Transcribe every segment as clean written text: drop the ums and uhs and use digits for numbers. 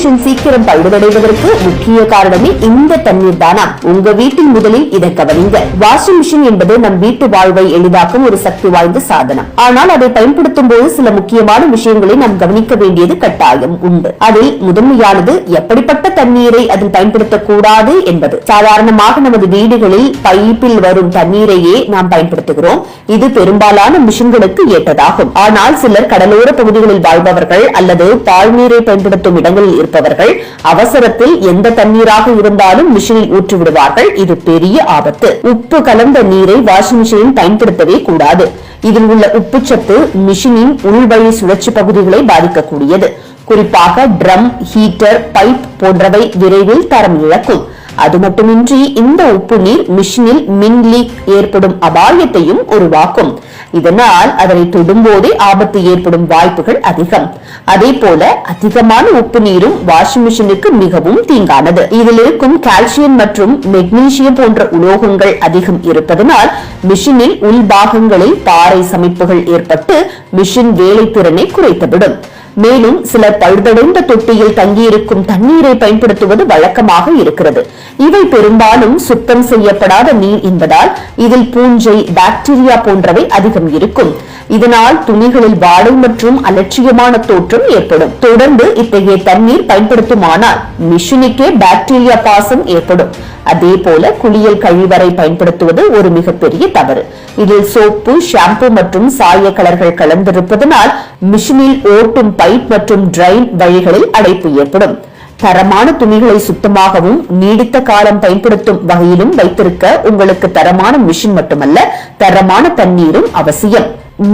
Machine சீக்கிரம் பழுதடைவதற்கு முக்கிய காரணமே இந்த தண்ணீர் தானா? உங்க வீட்டில் முதலில் இதை கவனிங்க. வாஷிங் மிஷின் என்பது நம் வீட்டு வாழ்வை எளிதாக்கும் ஒரு சக்தி வாய்ந்த சாதனம். ஆனால் அதை பயன்படுத்தும் போது சில முக்கியமான விஷயங்களை நாம் கவனிக்க வேண்டியது கட்டாயம் உண்டு. அதில் முதன்மையானது எப்படிப்பட்ட தண்ணீரை அதில் பயன்படுத்தக்கூடாது என்பது. சாதாரணமாக நமது வீடுகளில் பைப்பில் வரும் தண்ணீரையே நாம் பயன்படுத்துகிறோம். இது பெரும்பாலான மிஷின்களுக்கு ஏற்றதாகும். ஆனால் சிலர் கடலோர பகுதிகளில் வாழ்பவர்கள் அல்லது பால்நீரை பயன்படுத்தும் இடங்களில் இருப்பவர்கள் அவசரத்தில் எந்த தண்ணீராக இருந்தாலும் மிஷினில் ஊற்றி விடுவார்கள். இது பெரிய ஆபத்து. உப்பு கலந்த நீரை வாஷிங் மிஷினில் பயன்படுத்தவே கூடாது. இதில் உள்ள உப்புச்சத்து மிஷினின் உள்வழி சுழற்சி பகுதிகளை பாதிக்கக்கூடியது. குறிப்பாக ட்ரம், ஹீட்டர், பைப் போன்றவை விரைவில் தரம் இழக்கும். அது மட்டுமின்றி இந்த உப்பு நீர் மிஷினில் மின் லீக் ஏற்படும் அபாயத்தையும் உருவாக்கும். இதனால் அதனை தொடும்போதே ஆபத்து ஏற்படும் வாய்ப்புகள் அதிகம். அதே போல அதிகமான உப்பு நீரும் வாஷிங் மிஷினுக்கு மிகவும் தீங்கானது. இதில் இருக்கும் கால்சியம் மற்றும் மெக்னீசியம் போன்ற உலோகங்கள் அதிகம் இருப்பதனால் மிஷினில் உள்பாகங்களில் பாறை சமைப்புகள் ஏற்பட்டு மிஷின் வேலை திறனை குறைத்துவிடும். மேலும் சிலர் பழுதடைந்த தொட்டியில் தங்கியிருக்கும் தண்ணீரை பயன்படுத்துவது வழக்கமாக இருக்கிறது. இவை பெரும்பாலும் சுத்தம் செய்யப்படாத நீர் என்பதால் இதில் பூஞ்சை, பாக்டீரியா போன்றவை அதிகம் இருக்கும். இதனால் துணிகளில் வாடை மற்றும் அலட்சியமான தோற்றம் ஏற்படும். தொடர்ந்து இத்தகைய தண்ணீர் பயன்படுத்துமானால் மிஷினுக்கே பாக்டீரியா பாசம் ஏற்படும். அதே போல குளியல் கழிவறை பயன்படுத்துவது ஒரு மிகப்பெரிய தவறு. இதில் சோப்பு, ஷாம்பு மற்றும் சாய கலர்கள் கலந்திருப்பதனால் மிஷினில் ஓட்டும் பைப் மற்றும் டிரைன் வழிகளில் அடைப்பு ஏற்படும். தரமான துணிகளை சுத்தமாகவும் நீடித்த காலம் பயன்படுத்தும் வகையிலும் வைத்திருக்க உங்களுக்கு தரமான மிஷின் மட்டுமல்ல, தரமான தண்ணீரும் அவசியம்.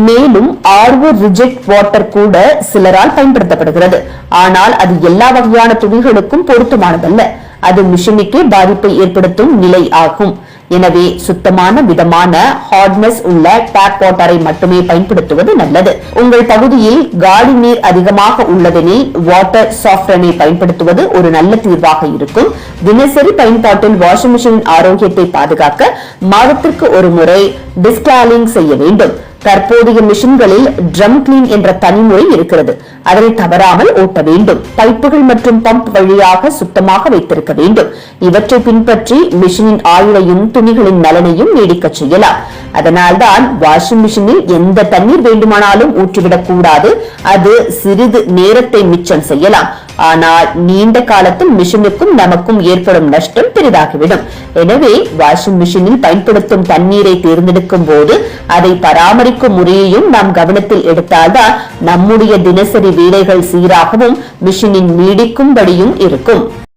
மேலும் ஆர்வோ ரிஜெக்ட் வாட்டர் கூட சிலரால் பயன்படுத்தப்படுகிறது. ஆனால் அது எல்லா வகையான துணிகளுக்கும் பொருத்தமானதல்ல. அது மிஷினுக்கே பாதிப்பை ஏற்படுத்தும் நிலை ஆகும். எனவே சுத்தமான விதமான ஹார்ட்னஸ் உள்ள டேப் வாட்டரை மட்டுமே பயன்படுத்துவது நல்லது. உங்கள் பகுதியில் காடி நீர் அதிகமாக உள்ளதெனில் வாட்டர் சாஃப்டனை பயன்படுத்துவது ஒரு நல்ல தீர்வாக இருக்கும். தினசரி பயன்பாட்டில் வாஷிங் மிஷினின் ஆரோக்கியத்தை பாதுகாக்க மாதத்திற்கு ஒரு முறை டிஸ்காலிங் செய்ய வேண்டும். தற்போதைய மிஷின்களில் ட்ரம் கிளீன் என்ற தனிமுறை இருக்கிறது. அதனை தவறாமல் ஓட்ட வேண்டும். பைப்புகள் மற்றும் பம்ப் வழியாக சுத்தமாக வைத்திருக்க வேண்டும். இவற்றை பின்பற்றி மிஷினின் ஆயுளையும் துணிகளின் நலனையும் நீடிக்க செய்யலாம். அதனால்தான் வாஷிங் மிஷினில் எந்த தண்ணீர் வேண்டுமானாலும் ஊற்றிவிடக் கூடாது. அது சிறிது நேரத்தை மிச்சம் செய்யலாம். ஆனால் நீண்ட காலத்தில் மிஷினுக்கும் நமக்கும் ஏற்படும் நஷ்டம் பெரிதாகிவிடும். எனவே வாஷிங் மிஷினில் பயன்படுத்தும் தண்ணீரை தேர்ந்தெடுக்கும் போது அதை பராமரிக்கும் முறையையும் நாம் கவனத்தில் எடுத்தால்தான் நம்முடைய தினசரி வேலைகள் சீராகவும் மிஷினின் நீடிக்கும்படியும் இருக்கும்.